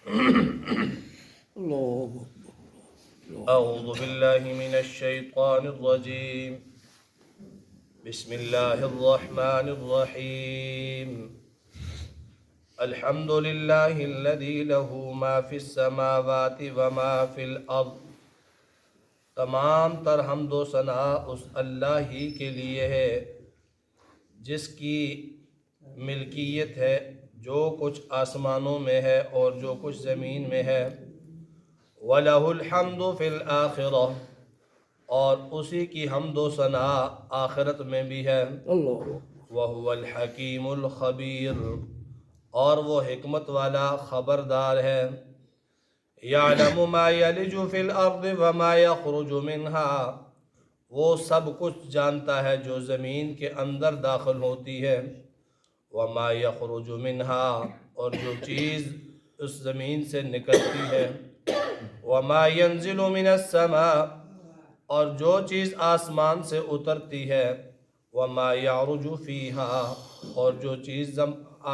أعوذ بالله من الشيطان الرجيم. بسم الله الرحمن الرحيم. الحمد لله الذي له ما في السماوات وما في الأرض. تمام تر حمد و ثنا اس اللہ ہی کے لیے ہے جس کی ملکیت ہے جو کچھ آسمانوں میں ہے اور جو کچھ زمین میں ہے. وَلَهُ الْحَمْدُ فِي الْآخِرَةِ، اور اسی کی حمد و ثنا آخرت میں بھی ہے. وَهُوَ الْحَكِيمُ الْخَبِيرُ، اور وہ حکمت والا خبردار ہے. يَعْلَمُ مَا يَلِجُ فِي الْأَرْضِ وَمَا يَخْرُجُ مِنْهَا، وہ سب کچھ جانتا ہے جو زمین کے اندر داخل ہوتی ہے. وَمَا يَخْرُجُ مِنْهَا، اور جو چیز اس زمین سے نکلتی ہے. وَمَا يَنزِلُ مِنَ السَّمَاءِ، اور جو چیز آسمان سے اترتی ہے. وَمَا يَعْرُجُ فِيهَا، اور جو چیز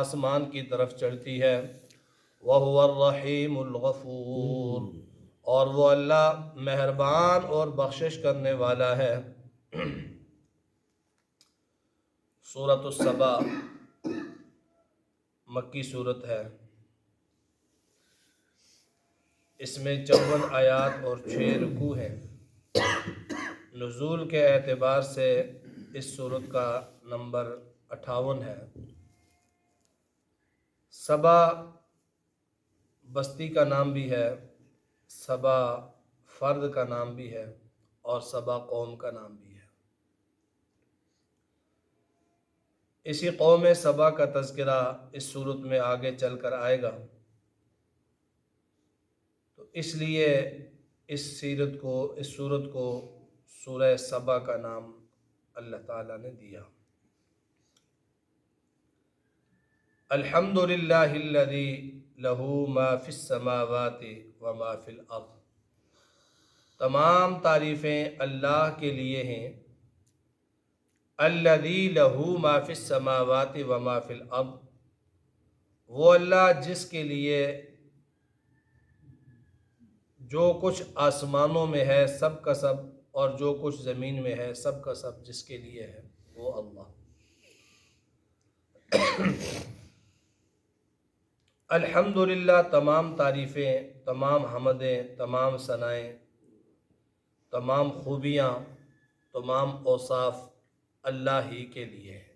آسمان کی طرف چڑھتی ہے. وَهُوَ الرَّحِيمُ الْغَفُورُ، اور وہ اللہ مہربان اور بخشش کرنے والا ہے. سورۃ السبا مکی صورت ہے. اس میں 54 آیات اور 6 رکوع ہیں. نزول کے اعتبار سے اس صورت کا نمبر 58 ہے. سبا بستی کا نام بھی ہے، سبا فرد کا نام بھی ہے، اور سبا قوم کا نام بھی ہے. اسی قوم سبا کا تذکرہ اس صورت میں آگے چل کر آئے گا، تو اس لیے اس صورت کو سورہ سبا کا نام اللہ تعالیٰ نے دیا. الحمدللہ الذی لہ ما فی السماوات وما فی الارض. تمام تعریفیں اللہ کے لیے ہیں. الذی لہ ما فی السماوات وما فی الارض، وہ اللہ جس کے لیے جو کچھ آسمانوں میں ہے سب کا سب، اور جو کچھ زمین میں ہے سب کا سب جس کے لیے ہے وہ اللہ. الحمدللہ، تمام تعریفیں، تمام حمدیں، تمام ثنائیں، تمام خوبیاں، تمام اوصاف اللہ ہی کے لیے ہیں.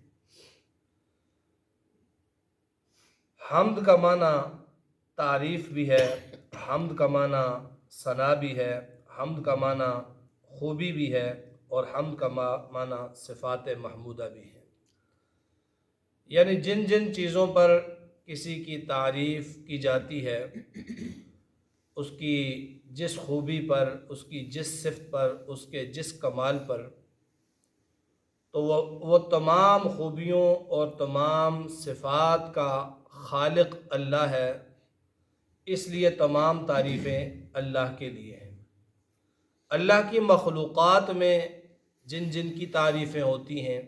حمد کا معنی تعریف بھی ہے، حمد کا معنی ثنا بھی ہے، حمد کا معنی خوبی بھی ہے، اور حمد کا معنی صفات محمودہ بھی ہے. یعنی جن جن چیزوں پر کسی کی تعریف کی جاتی ہے، اس کی جس خوبی پر، اس کی جس صفت پر، اس کے جس کمال پر، تو وہ تمام خوبیوں اور تمام صفات کا خالق اللہ ہے. اس لیے تمام تعریفیں اللہ کے لیے ہیں. اللہ کی مخلوقات میں جن جن کی تعریفیں ہوتی ہیں،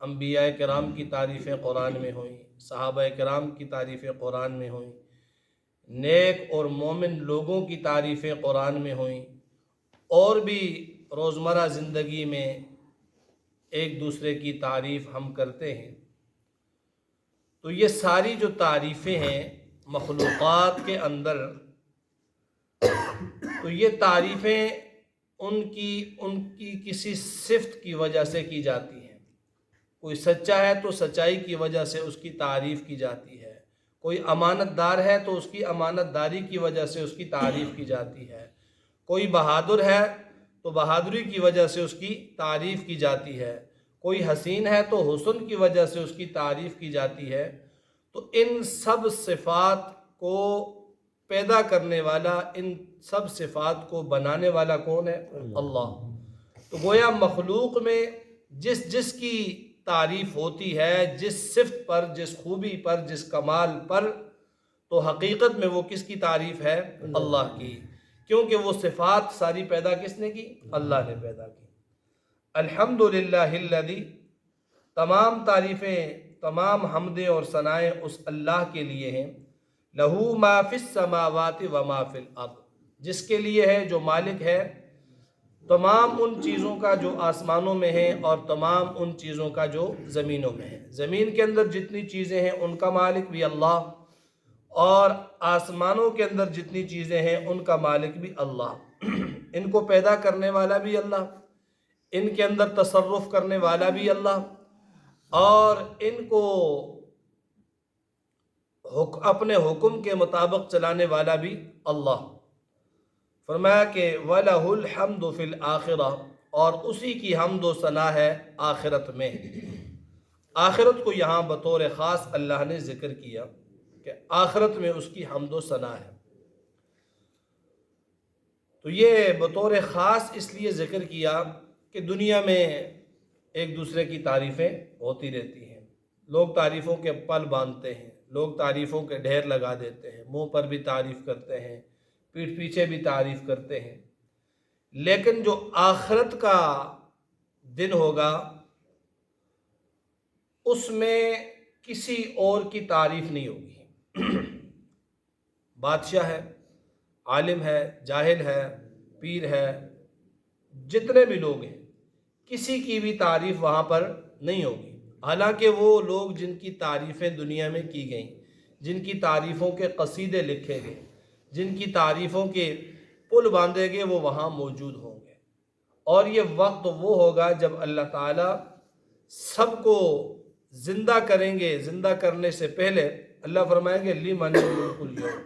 انبیاء کرام کی تعریفیں قرآن میں ہوئیں، صحابہ کرام کی تعریفیں قرآن میں ہوئیں، نیک اور مومن لوگوں کی تعریفیں قرآن میں ہوئیں، اور بھی روزمرہ زندگی میں ایک دوسرے کی تعریف ہم کرتے ہیں. تو یہ ساری جو تعریفیں ہیں مخلوقات کے اندر، تو یہ تعریفیں ان کی کسی صفت کی وجہ سے کی جاتی ہیں. کوئی سچا ہے تو سچائی کی وجہ سے اس کی تعریف کی جاتی ہے. کوئی امانت دار ہے تو اس کی امانت داری کی وجہ سے اس کی تعریف کی جاتی ہے. کوئی بہادر ہے تو بہادری کی وجہ سے اس کی تعریف کی جاتی ہے. کوئی حسین ہے تو حسن کی وجہ سے اس کی تعریف کی جاتی ہے. تو ان سب صفات کو پیدا کرنے والا، ان سب صفات کو بنانے والا کون ہے؟ اللہ. تو گویا مخلوق میں جس جس کی تعریف ہوتی ہے، جس صفت پر، جس خوبی پر، جس کمال پر، تو حقیقت میں وہ کس کی تعریف ہے؟ اللہ کی. کیونکہ وہ صفات ساری پیدا کس نے کی؟ اللہ نے پیدا کی. الحمدللہ الذی، تمام تعریفیں، تمام حمدیں اور ثنائیں اس اللہ کے لیے ہیں لہو ما فی السماوات و ما فی الارض، جس کے لیے ہے، جو مالک ہے تمام ان چیزوں کا جو آسمانوں میں ہیں اور تمام ان چیزوں کا جو زمینوں میں ہیں۔ زمین کے اندر جتنی چیزیں ہیں ان کا مالک بھی اللہ، اور آسمانوں کے اندر جتنی چیزیں ہیں ان کا مالک بھی اللہ۔ ان کو پیدا کرنے والا بھی اللہ، ان کے اندر تصرف کرنے والا بھی اللہ، اور ان کو اپنے حکم کے مطابق چلانے والا بھی اللہ۔ فرمایا کہ وَلَهُ الْحَمْدُ فِي الْآخِرَةِ، اور اسی کی حمد و ثنا ہے آخرت میں۔ آخرت کو یہاں بطور خاص اللہ نے ذکر کیا کہ آخرت میں اس کی حمد و ثنا ہے۔ تو یہ بطور خاص اس لیے ذکر کیا کہ دنیا میں ایک دوسرے کی تعریفیں ہوتی رہتی ہیں، لوگ تعریفوں کے پل باندھتے ہیں، لوگ تعریفوں کے ڈھیر لگا دیتے ہیں، منہ پر بھی تعریف کرتے ہیں، پیٹھ پیچھے بھی تعریف کرتے ہیں، لیکن جو آخرت کا دن ہوگا اس میں کسی اور کی تعریف نہیں ہوگی۔ بادشاہ ہے، عالم ہے، جاہل ہے، پیر ہے، جتنے بھی لوگ ہیں، کسی کی بھی تعریف وہاں پر نہیں ہوگی۔ حالانکہ وہ لوگ جن کی تعریفیں دنیا میں کی گئیں، جن کی تعریفوں کے قصیدے لکھے گئے، جن کی تعریفوں کے پل باندھے گئے، وہ وہاں موجود ہوں گے۔ اور یہ وقت وہ ہوگا جب اللہ تعالیٰ سب کو زندہ کریں گے۔ زندہ کرنے سے پہلے اللہ فرمائیں گے لمن الملک اليوم،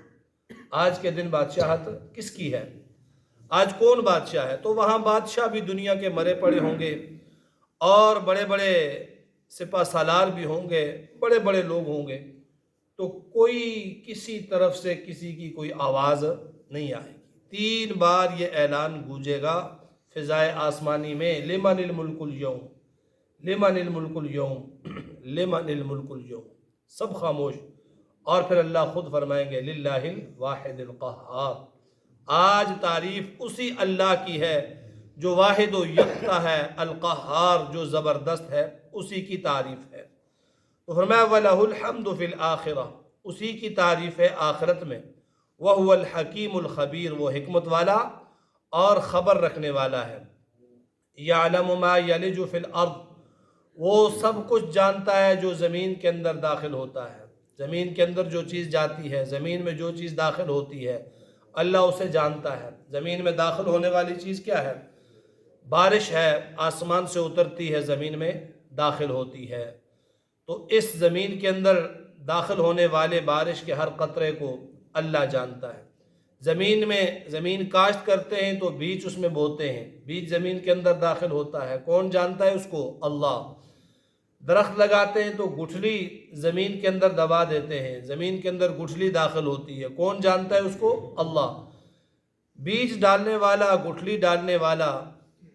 آج کے دن بادشاہت کس کی ہے، آج کون بادشاہ ہے؟ تو وہاں بادشاہ بھی دنیا کے مرے پڑے ہوں گے، اور بڑے بڑے سپہ سالار بھی ہوں گے، بڑے بڑے لوگ ہوں گے، تو کوئی کسی طرف سے کسی کی کوئی آواز نہیں آئے گی۔ 3 بار یہ اعلان گونجے گا فضائے آسمانی میں، لمن الملک اليوم، لمن الملک اليوم، لمن الملک اليوم، سب خاموش، اور پھر اللہ خود فرمائیں گے للہ الواحد القہار، آج تعریف اسی اللہ کی ہے جو واحد و یکتا ہے، القہار جو زبردست ہے، اسی کی تعریف ہے۔ تو فرمایا وَلَهُ الْحَمْدُ فِي الْآخِرَةِ، اسی کی تعریف ہے آخرت میں۔ وَهُوَ الْحَكِيمُ الْخَبِيرُ، وہ حکمت والا اور خبر رکھنے والا ہے۔ يَعْلَمُ مَا يَلِجُ فِي الْأَرْضِ، وہ سب کچھ جانتا ہے جو زمین کے اندر داخل ہوتا ہے۔ زمین کے اندر جو چیز جاتی ہے، زمین میں جو چیز داخل ہوتی ہے، اللہ اسے جانتا ہے۔ زمین میں داخل ہونے والی چیز کیا ہے؟ بارش ہے، آسمان سے اترتی ہے، زمین میں داخل ہوتی ہے۔ تو اس زمین کے اندر داخل ہونے والے بارش کے ہر قطرے کو اللہ جانتا ہے۔ زمین کاشت کرتے ہیں تو بیج اس میں بوتے ہیں، بیج زمین کے اندر داخل ہوتا ہے، کون جانتا ہے اس کو؟ اللہ۔ درخت لگاتے ہیں تو گٹھلی زمین کے اندر دبا دیتے ہیں، زمین کے اندر گٹھلی داخل ہوتی ہے، کون جانتا ہے اس کو؟ اللہ۔ بیج ڈالنے والا، گٹھلی ڈالنے والا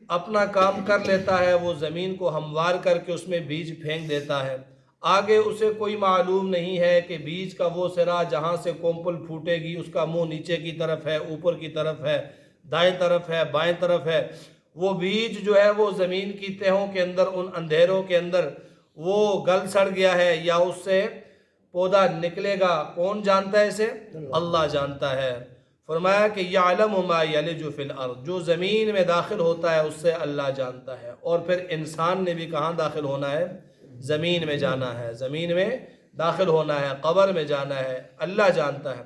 اپنا کام کر لیتا ہے، وہ زمین کو ہموار کر کے اس میں بیج پھینک دیتا ہے۔ آگے اسے کوئی معلوم نہیں ہے کہ بیج کا وہ سرا جہاں سے کومپل پھوٹے گی اس کا منہ نیچے کی طرف ہے، اوپر کی طرف ہے، دائیں طرف ہے، بائیں طرف ہے۔ وہ بیج جو ہے وہ زمین کی تہوں کے اندر، ان اندھیروں کے اندر وہ گل سڑ گیا ہے یا اس سے پودا نکلے گا، کون جانتا ہے اسے؟ اللہ جانتا ہے۔ فرمایا کہ یعلم ما یلج فی الارض، جو زمین میں داخل ہوتا ہے اس سے اللہ جانتا ہے۔ اور پھر انسان نے بھی کہاں داخل ہونا ہے؟ زمین میں جانا ہے، زمین میں داخل ہونا ہے، قبر میں جانا ہے، اللہ جانتا ہے۔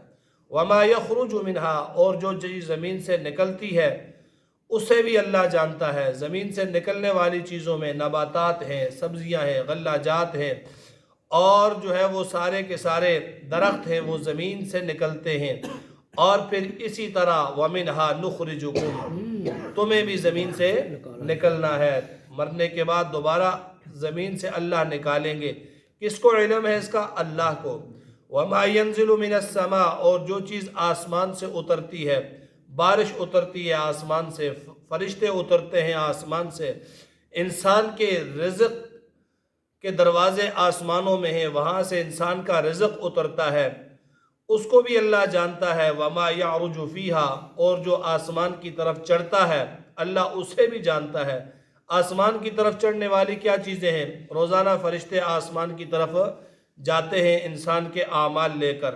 وما یخرج منہا، اور جو چیز زمین سے نکلتی ہے اسے بھی اللہ جانتا ہے۔ زمین سے نکلنے والی چیزوں میں نباتات ہیں، سبزیاں ہیں، غلہ جات ہیں، اور جو ہے وہ سارے کے سارے درخت ہیں، وہ زمین سے نکلتے ہیں۔ اور پھر اسی طرح وَمِنْهَا نُخْرِجُكُمْ، تمہیں بھی زمین سے نکلنا ہے، مرنے کے بعد دوبارہ زمین سے اللہ نکالیں گے۔ کس کو علم ہے اس کا؟ اللہ کو۔ وَمَا يَنزِلُ مِنَ السَّمَاءِ، اور جو چیز آسمان سے اترتی ہے، بارش اترتی ہے آسمان سے، فرشتے اترتے ہیں آسمان سے، انسان کے رزق کے دروازے آسمانوں میں ہیں، وہاں سے انسان کا رزق اترتا ہے، اس کو بھی اللہ جانتا ہے۔ وَمَا يَعْرُجُ فِيهَا، اور جو آسمان کی طرف چڑھتا ہے اللہ اسے بھی جانتا ہے۔ آسمان کی طرف چڑھنے والی کیا چیزیں ہیں؟ روزانہ فرشتے آسمان کی طرف جاتے ہیں انسان کے اعمال لے کر،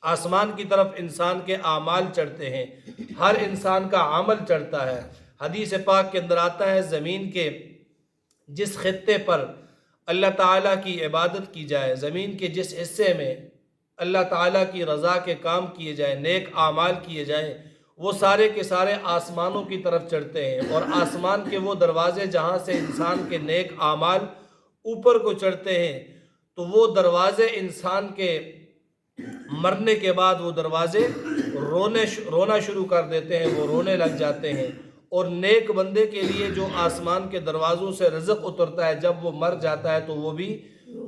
آسمان کی طرف انسان کے اعمال چڑھتے ہیں، ہر انسان کا عمل چڑھتا ہے۔ حدیث پاک کے اندر آتا ہے زمین کے جس خطے پر اللہ تعالیٰ کی عبادت کی جائے، زمین کے جس حصے میں اللہ تعالیٰ کی رضا کے کام کیے جائیں، نیک اعمال کیے جائیں، وہ سارے کے سارے آسمانوں کی طرف چڑھتے ہیں، اور آسمان کے وہ دروازے جہاں سے انسان کے نیک اعمال اوپر کو چڑھتے ہیں، تو وہ دروازے انسان کے مرنے کے بعد وہ دروازے رونا شروع کر دیتے ہیں، وہ رونے لگ جاتے ہیں، اور نیک بندے کے لیے جو آسمان کے دروازوں سے رزق اترتا ہے جب وہ مر جاتا ہے تو وہ بھی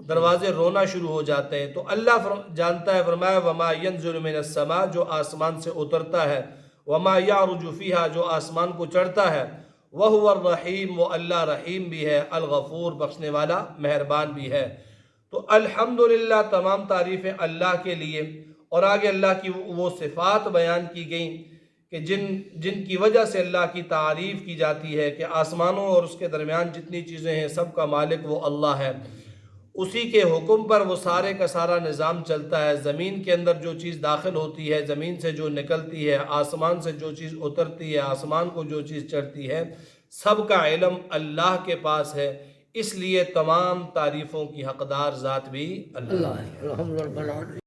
دروازے رونا شروع ہو جاتے ہیں۔ تو اللہ جانتا ہے، فرمایا وما ينزل من السماء، جو آسمان سے اترتا ہے، وما يعرج فيها، جو آسمان کو چڑھتا ہے، وهو الرحیم، وہ اللہ رحیم بھی ہے، الغفور، بخشنے والا، مہربان بھی ہے۔ تو الحمدللہ تمام تعریفیں اللہ کے لیے، اور آگے اللہ کی وہ صفات بیان کی گئیں کہ جن کی وجہ سے اللہ کی تعریف کی جاتی ہے کہ آسمانوں اور اس کے درمیان جتنی چیزیں ہیں سب کا مالک وہ اللہ ہے، اسی کے حکم پر وہ سارے کا سارا نظام چلتا ہے۔ زمین کے اندر جو چیز داخل ہوتی ہے، زمین سے جو نکلتی ہے، آسمان سے جو چیز اترتی ہے، آسمان کو جو چیز چڑھتی ہے، سب کا علم اللہ کے پاس ہے، اس لیے تمام تعریفوں کی حقدار ذات بھی اللہ ہے۔